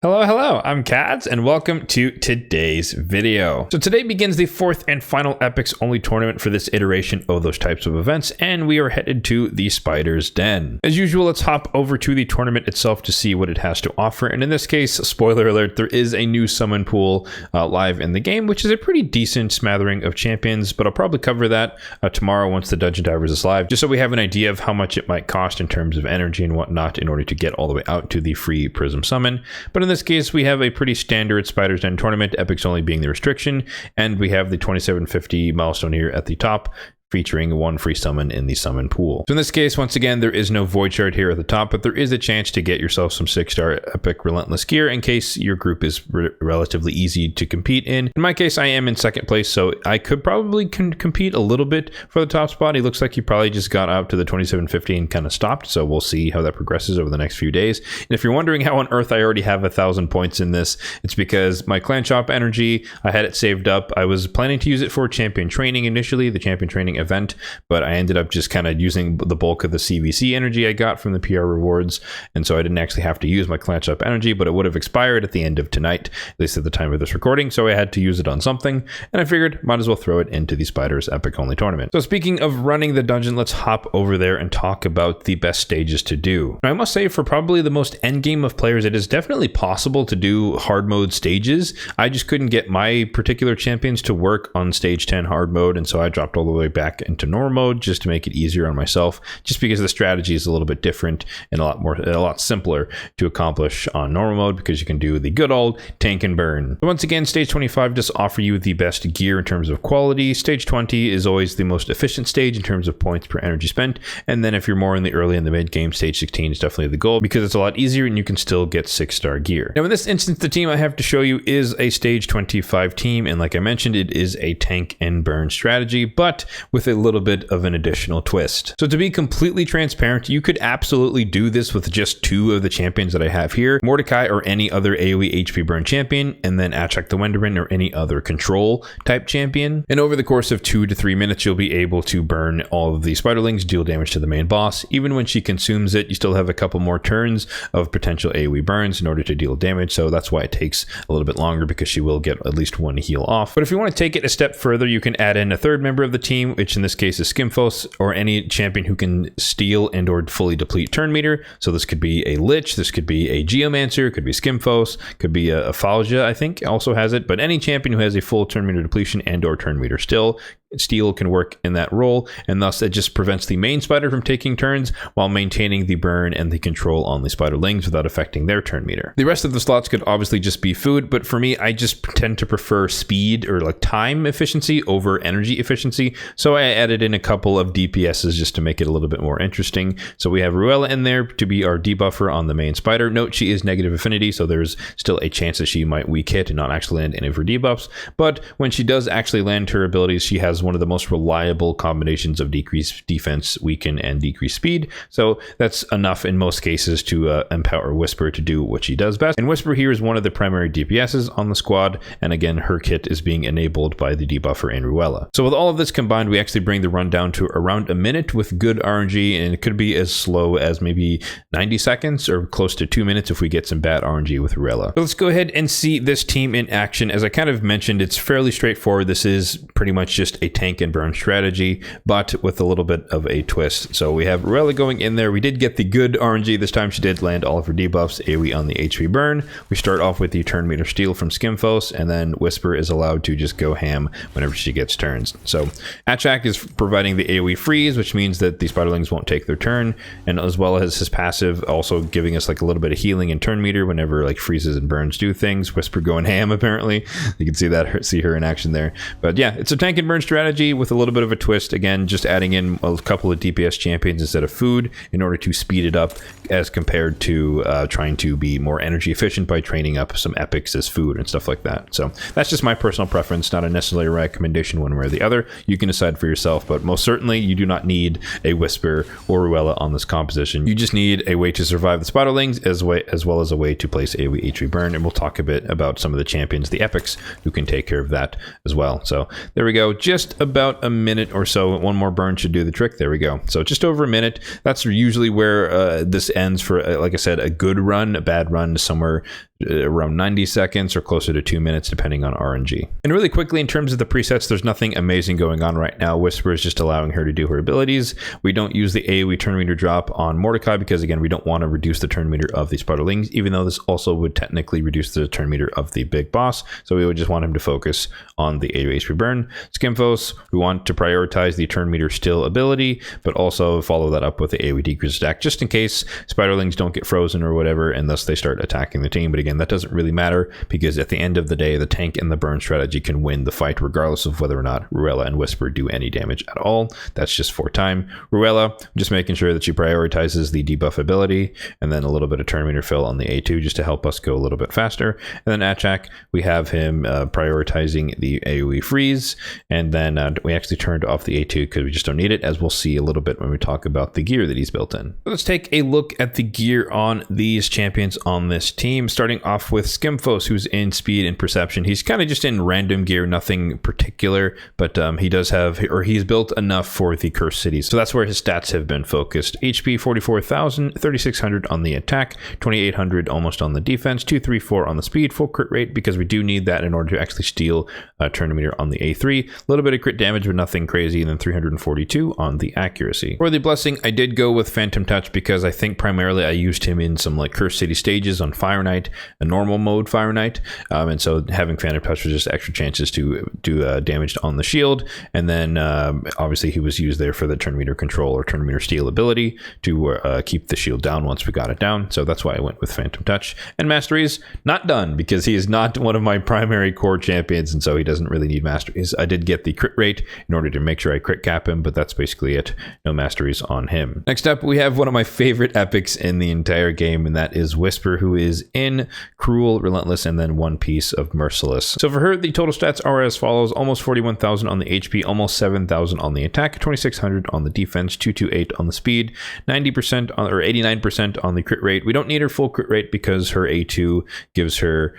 Hello, I'm Kads, and welcome to today's video. So today begins the fourth and final Epics only tournament for this iteration of those types of events, and we are headed to the Spider's Den. As usual, let's hop over to the tournament itself to see what it has to offer, and in this case, spoiler alert, there is a new summon pool live in the game, which is a pretty decent smattering of champions, but I'll probably cover that tomorrow once the Dungeon Divers is live, just so we have an idea of how much it might cost in terms of energy and whatnot in order to get all the way out to the free Prism summon. But in this case, we have a pretty standard Spider's Den tournament, Epics only being the restriction, and we have the 2750 milestone here at the top, featuring one free summon in the summon pool. So in this case, once again, there is no void shard here at the top, but there is a chance to get yourself some 6-star epic relentless gear in case your group is relatively easy to compete in. In my case, I am in second place, so I could probably compete a little bit for the top spot. He looks like he probably just got out to the 2750 and kind of stopped, so we'll see how that progresses over the next few days. And if you're wondering how on earth I already have 1,000 points in this, it's because my clan shop energy, I had it saved up. I was planning to use it for champion training initially, the champion training event, but I ended up just kind of using the bulk of the CVC energy I got from the PR rewards, and so I didn't actually have to use my clan shop energy, but it would have expired at the end of tonight, at least at the time of this recording, so I had to use it on something, and I figured might as well throw it into the Spider's Epic Only Tournament. So speaking of running the dungeon, let's hop over there and talk about the best stages to do. Now, I must say, for probably the most endgame of players, it is definitely possible to do hard mode stages. I just couldn't get my particular champions to work on stage 10 hard mode, and so I dropped all the way back into normal mode just to make it easier on myself, just because the strategy is a little bit different and a lot simpler to accomplish on normal mode, because you can do the good old tank and burn. But once again, stage 25 does offer you the best gear in terms of quality. Stage 20 is always the most efficient stage in terms of points per energy spent, and then if you're more in the early and the mid game, stage 16 is definitely the goal because it's a lot easier and you can still get 6-star gear. Now in this instance, the team I have to show you is a stage 25 team, and like I mentioned, it is a tank and burn strategy, but with a little bit of an additional twist. So to be completely transparent, you could absolutely do this with just 2 of the champions that I have here, Mordecai or any other AoE HP burn champion, and then Achak the Wenderman or any other control type champion. And over the course of 2 to 3 minutes, you'll be able to burn all of the spiderlings, deal damage to the main boss. Even when she consumes it, you still have a couple more turns of potential AoE burns in order to deal damage, so that's why it takes a little bit longer, because she will get at least 1 heal off. But if you want to take it a step further, you can add in a 3rd member of the team, which in this case is Skimfos, or any champion who can steal and or fully deplete turn meter. So this could be a Lich, this could be a Geomancer, could be Skimfos, could be a Falja, I think also has it, but any champion who has a full turn meter depletion and or turn meter steal can work in that role, and thus it just prevents the main spider from taking turns while maintaining the burn and the control on the spiderlings without affecting their turn meter. The rest of the slots could obviously just be food, but for me, I just tend to prefer speed or like time efficiency over energy efficiency, so I added in a couple of DPSs just to make it a little bit more interesting. So we have Ruella in there to be our debuffer on the main spider. Note, she is negative affinity, so there's still a chance that she might weak hit and not actually land any of her debuffs, but when she does actually land her abilities, she has one of the most reliable combinations of decreased defense, weaken, and decreased speed, so that's enough in most cases to empower Whisper to do what she does best. And Whisper here is one of the primary DPSs on the squad, and again, her kit is being enabled by the debuffer in Ruella. So with all of this combined, we actually bring the run down to around a minute with good RNG, and it could be as slow as maybe 90 seconds or close to 2 minutes if we get some bad RNG with Ruella. So let's go ahead and see this team in action. As I kind of mentioned, it's fairly straightforward. This is pretty much just a tank and burn strategy, but with a little bit of a twist. So we have Ruella going in there. We did get the good RNG this time. She did land all of her debuffs, AoE on the HP burn. We start off with the turn meter steal from Skimfos, and then Whisper is allowed to just go ham whenever she gets turns. So Achak is providing the AoE freeze, which means that the spiderlings won't take their turn, and as well as his passive also giving us like a little bit of healing and turn meter whenever like freezes and burns do things. Whisper going ham, apparently. You can see her in action there. But yeah, it's a tank and burn strategy with a little bit of a twist. Again, just adding in a couple of DPS champions instead of food in order to speed it up, as compared to trying to be more energy efficient by training up some epics as food and stuff like that. So that's just my personal preference, not a necessarily recommendation one way or the other. You can decide for yourself, but most certainly you do not need a Whisper or Ruella on this composition. You just need a way to survive the spiderlings as well as a way to place AoE HP burn, and we'll talk a bit about some of the champions, the epics, who can take care of that as well. So there we go, just about a minute or so. One more burn should do the trick. There we go. So just over a minute. That's usually where this ends for, like I said, a good run. A bad run somewhere around 90 seconds or closer to 2 minutes, depending on RNG. And really quickly, in terms of the presets, there's nothing amazing going on right now. Whisper is just allowing her to do her abilities. We don't use the AoE turn meter drop on Mordecai because, again, we don't want to reduce the turn meter of the Spiderlings, even though this also would technically reduce the turn meter of the big boss. So we would just want him to focus on the AoE HP burn. Skimfos, we want to prioritize the turn meter still ability, but also follow that up with the AoE decrease attack, just in case Spiderlings don't get frozen or whatever, and thus they start attacking the team. But again, that doesn't really matter because at the end of the day, the tank and the burn strategy can win the fight regardless of whether or not Ruella and Whisper do any damage at all. That's just for time. Ruella, just making sure that she prioritizes the debuff ability and then a little bit of turn meter fill on the A2 just to help us go a little bit faster. And then Achak, we have him prioritizing the AoE freeze, and then we actually turned off the A2 because we just don't need it, as we'll see a little bit when we talk about the gear that he's built in. So let's take a look at the gear on these champions on this team, starting off with Skimfos, who's in speed and perception. He's kind of just in random gear, nothing particular, but he does have, or he's built enough for the cursed cities. So that's where his stats have been focused. HP 44,000, 3,600 on the attack, 2,800 almost on the defense, 234 on the speed, full crit rate because we do need that in order to actually steal turn meter on the A3. A little bit of crit damage, but nothing crazy, and then 342 on the accuracy. For the blessing, I did go with Phantom Touch because I think primarily I used him in some like Cursed City stages on Fire Knight, a normal mode Fire Knight, and so having Phantom Touch was just extra chances to do damage on the shield. And then obviously he was used there for the turn meter control or turn meter steal ability to keep the shield down once we got it down. So that's why I went with Phantom Touch. And Masteries, not done because he is not one of my primary core champions, and so he doesn't really need Masteries. I did get the crit rate in order to make sure I crit cap him, but that's basically it. No Masteries on him. Next up, we have one of my favorite epics in the entire game, and that is Whisper, who is in Cruel, Relentless, and then one piece of Merciless. So for her, the total stats are as follows: almost 41,000 on the HP, almost 7,000 on the attack, 2,600 on the defense, 228 on the speed, 90% on, or 89% on the crit rate. We don't need her full crit rate because her A2 gives her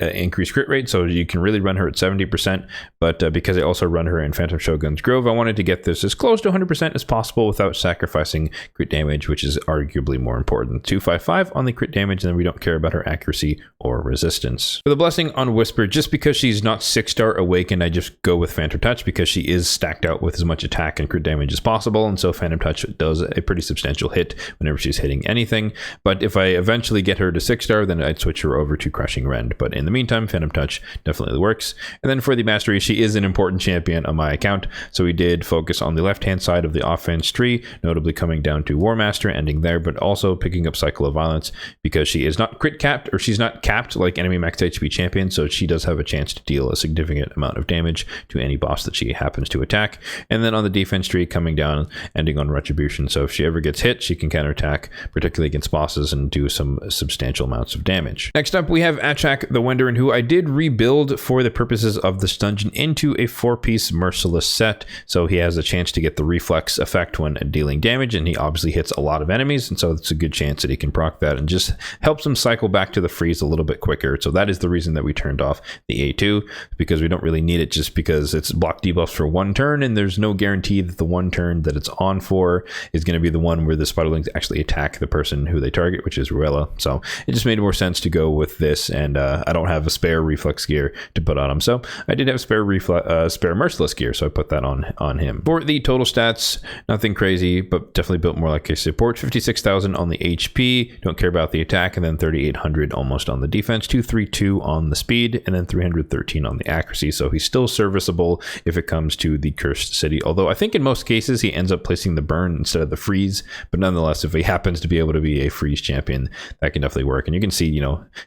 increased crit rate, so you can really run her at 70%, but because I also run her in Phantom Shogun's Grove, I wanted to get this as close to 100% as possible without sacrificing crit damage, which is arguably more important. 255 on the crit damage, and then we don't care about her accuracy or resistance. For the blessing on Whisper, just because she's not 6-star awakened, I just go with Phantom Touch because she is stacked out with as much attack and crit damage as possible, and so Phantom Touch does a pretty substantial hit whenever she's hitting anything. But if I eventually get her to 6-star, then I'd switch her over to Crushing Rend. But in the meantime, Phantom Touch definitely works. And then for the Mastery, she is an important champion on my account, so we did focus on the left-hand side of the offense tree, notably coming down to War Master, ending there, but also picking up Cycle of Violence because she is not crit capped, or she's not capped like enemy max HP champion, so she does have a chance to deal a significant amount of damage to any boss that she happens to attack. And then on the defense tree, coming down, ending on Retribution, so if she ever gets hit, she can counterattack, particularly against bosses, and do some substantial amounts of damage. Next up, we have Achak the Wenderin, who I did rebuild for the purposes of this dungeon into a 4-piece Merciless set, so he has a chance to get the reflex effect when dealing damage, and he obviously hits a lot of enemies, and so it's a good chance that he can proc that and just helps him cycle back to the freeze a little bit quicker. So that is the reason that we turned off the A2, because we don't really need it, just because it's block debuffs for one turn, and there's no guarantee that the one turn that it's on for is going to be the one where the Spiderlings actually attack the person who they target, which is Ruella. So it just made more sense to go with this, and I don't have a spare reflex gear to put on him, so I did have spare Merciless gear, so I put that on him. For the total stats, nothing crazy, but definitely built more like a support. 56,000 on the HP, don't care about the attack, and then 3,800 almost on the defense, 232 on the speed, and then 313 on the accuracy, so he's still serviceable if it comes to the Cursed City, although I think in most cases he ends up placing the burn instead of the freeze, but nonetheless, if he happens to be able to be a freeze champion, that can definitely work. And you can see,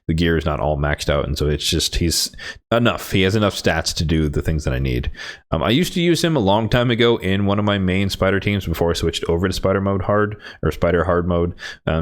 the gear is not all maxed out, and so it's just he has enough stats to do the things that I need. I used to use him a long time ago in one of my main spider teams before I switched over to spider mode hard, or spider hard mode,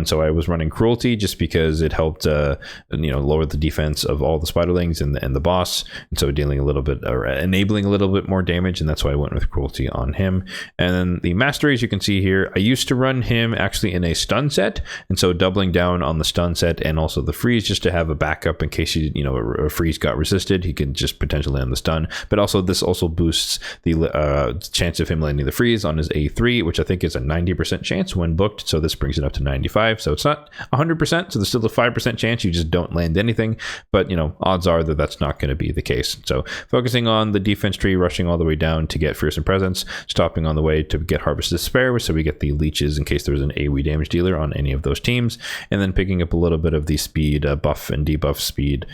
so I was running Cruelty just because it helped lower the defense of all the spiderlings and the boss, and so dealing a little bit, or enabling a little bit more damage, and that's why I went with Cruelty on him. And then the Mastery, as you can see here, I used to run him actually in a stun set, and so doubling down on the stun set and also the freeze just to have a backup in case a freeze got resisted, he can just potentially land the stun. But also this also boosts the chance of him landing the freeze on his A3, which I think is a 90% chance when booked, so this brings it up to 95, so it's not 100%, so there's still a 5% chance chance you just don't land anything, but you know, odds are that that's not going to be the case. So focusing on the defense tree, rushing all the way down to get Fearsome Presence, stopping on the way to get Harvest Despair, so we get the leeches in case there's an AoE damage dealer on any of those teams, and then picking up a little bit of the speed buff and debuff speed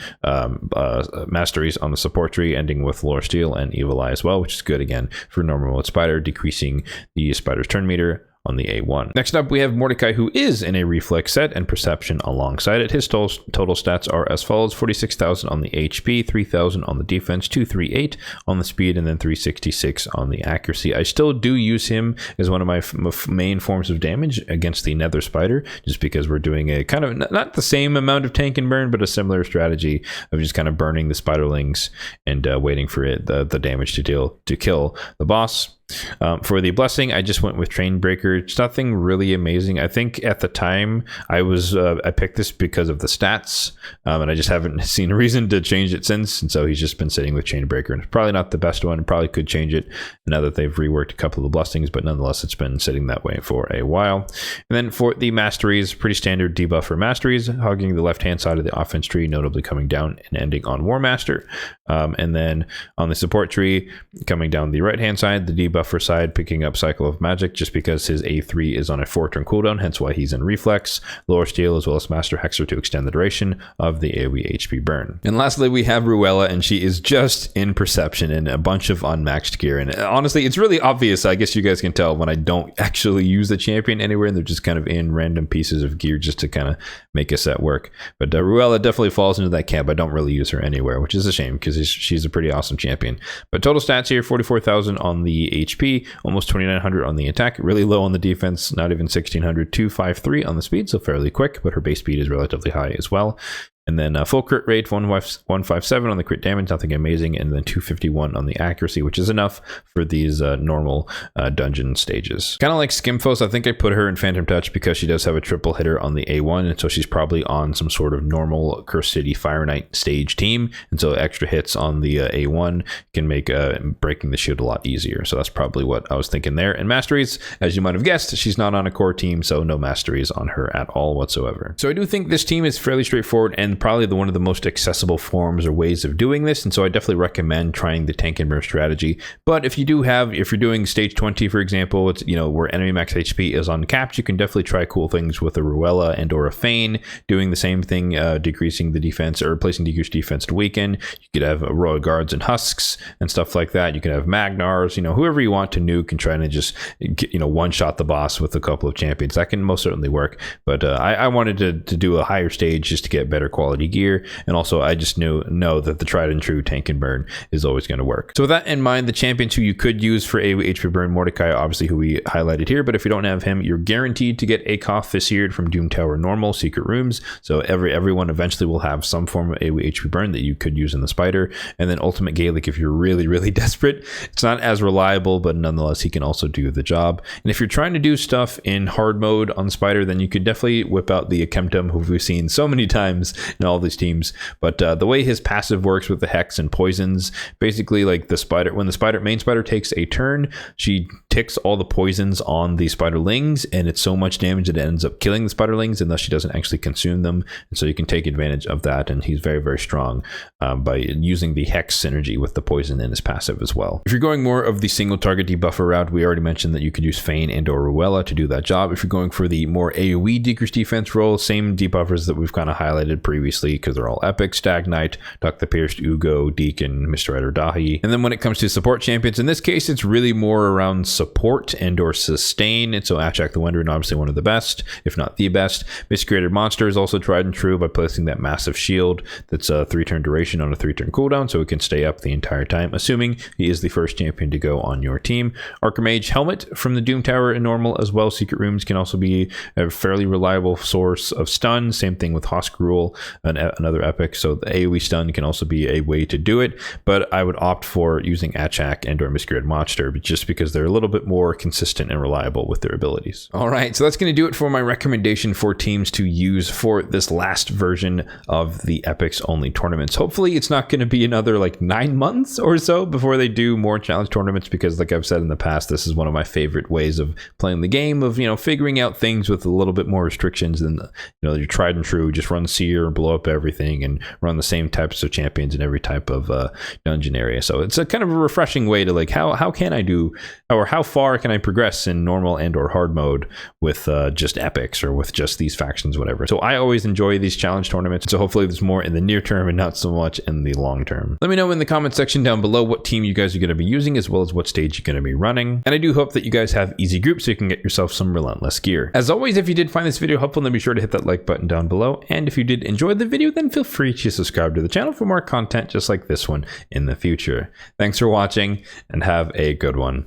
masteries on the support tree, ending with Lore Steel and Evil Eye as well, which is good again for normal mode Spider, decreasing the Spider's turn meter on the A1. Next up, we have Mordecai, who is in a reflex set and perception alongside it. His total stats are as follows: 46,000 on the HP, 3,000 on the defense, 238 on the speed, and then 366 on the accuracy. I still do use him as one of my main forms of damage against the Nether Spider, just because we're doing a kind of not the same amount of tank and burn, but a similar strategy of just kind of burning the spiderlings and waiting for the damage to kill the boss. For the blessing, I just went with Chainbreaker. It's nothing really amazing. I think at the time I picked this because of the stats, and I just haven't seen a reason to change it since. And so he's just been sitting with Chainbreaker, and it's probably not the best one. Probably could change it now that they've reworked a couple of the blessings, but nonetheless, it's been sitting that way for a while. And then for the masteries, pretty standard debuff for masteries, hogging the left-hand side of the offense tree, notably coming down and ending on War Master. And then on the support tree, coming down the right-hand side, the debuffer side, picking up Cycle of Magic, just because his A3 is on a 4-turn cooldown, hence why he's in reflex. Lore Steel as well as Master Hexer to extend the duration of the AoE HP burn. And lastly, we have Ruella, and she is just in perception and a bunch of unmatched gear. And honestly, it's really obvious. I guess you guys can tell when I don't actually use the champion anywhere, and they're just kind of in random pieces of gear just to kind of make a set work. But Ruella definitely falls into that camp. I don't really use her anywhere, which is a shame because she's a pretty awesome champion. But total stats here: 44,000 on the HP, almost 2,900 on the attack, really low on the defense, not even 1,600, 253 on the speed, so fairly quick, but her base speed is relatively high as well. And then full crit rate, 157 on the crit damage, nothing amazing, and then 251 on the accuracy, which is enough for these normal dungeon stages. Kind of like Skimfos, I think I put her in Phantom Touch because she does have a triple hitter on the A1, and so she's probably on some sort of normal Curse City Fire Knight stage team, and so extra hits on the A1 can make breaking the shield a lot easier. So that's probably what I was thinking there. And masteries, as you might have guessed, she's not on a core team, so no masteries on her at all whatsoever. So I do think this team is fairly straightforward and probably one of the most accessible forms or ways of doing this, and so I definitely recommend trying the tank and burn strategy. But if you're doing stage 20, for example, it's, you know, where enemy max HP is uncapped, you can definitely try cool things with a Ruella and or a Fane, doing the same thing, decreasing the defense or replacing decreased defense to weaken. You could have Royal Guards and Husks and stuff like that. You can have Magnars, you know, whoever you want to nuke and try to just, you know, one-shot the boss with a couple of champions. That can most certainly work, but I wanted to do a higher stage just to get better quality gear, and also I just know that the tried and true tank and burn is always going to work. So with that in mind, the champions who you could use for AoE HP burn, Mordecai, obviously, who we highlighted here, but if you don't have him, you're guaranteed to get Akoth Visseered from Doom Tower normal secret rooms, so everyone eventually will have some form of AoE HP burn that you could use in the spider. And then Ultimate Gaelic, if you're really desperate. It's not as reliable, but nonetheless he can also do the job. And if you're trying to do stuff in hard mode on spider, then you could definitely whip out the Akemtum, who we've seen so many times in all these teams. But the way his passive works with the hex and poisons, basically, like the spider, when the main spider takes a turn, she ticks all the poisons on the spiderlings, and it's so much damage that it ends up killing the spiderlings unless she doesn't actually consume them. And so you can take advantage of that, and he's very strong by using the hex synergy with the poison in his passive as well. If you're going more of the single target debuffer route, we already mentioned that you could use Fane and or Ruella to do that job. If you're going for the more AoE decreased defense role, same debuffers that we've kind of highlighted previously, because they're all epic: Stag Knight, Duck the Pierced, Ugo, Deacon, Mr. Rider Dahi. And then when it comes to support champions, in this case, it's really more around support and or sustain. And so Achak the Wondering, obviously one of the best, if not the best. Miscreated Monster is also tried and true by placing that massive shield that's a 3-turn duration on a 3-turn cooldown, so it can stay up the entire time, assuming he is the first champion to go on your team. Archmage Helmet from the Doom Tower in normal as well. Secret Rooms can also be a fairly reliable source of stun. Same thing with Hoskrul, another epic. So the AoE stun can also be a way to do it, but I would opt for using Achak and or Miscreated Monster, just because they're a little little bit more consistent and reliable with their abilities. All right, so that's going to do it for my recommendation for teams to use for this last version of the Epics only tournaments. Hopefully it's not going to be another like 9 months or so before they do more challenge tournaments, because like I've said in the past, this is one of my favorite ways of playing the game, of, you know, figuring out things with a little bit more restrictions than, you know, your tried and true, just run seer, blow up everything, and run the same types of champions in every type of dungeon area. So it's a kind of a refreshing way to like, how can I do, or how far can I progress in normal and or hard mode with just epics or with just these factions, whatever. So I always enjoy these challenge tournaments. So hopefully there's more in the near term and not so much in the long term. Let me know in the comment section down below what team you guys are going to be using, as well as what stage you're going to be running. And I do hope that you guys have easy groups so you can get yourself some relentless gear. As always, if you did find this video helpful, then be sure to hit that like button down below. And if you did enjoy the video, then feel free to subscribe to the channel for more content just like this one in the future. Thanks for watching and have a good one.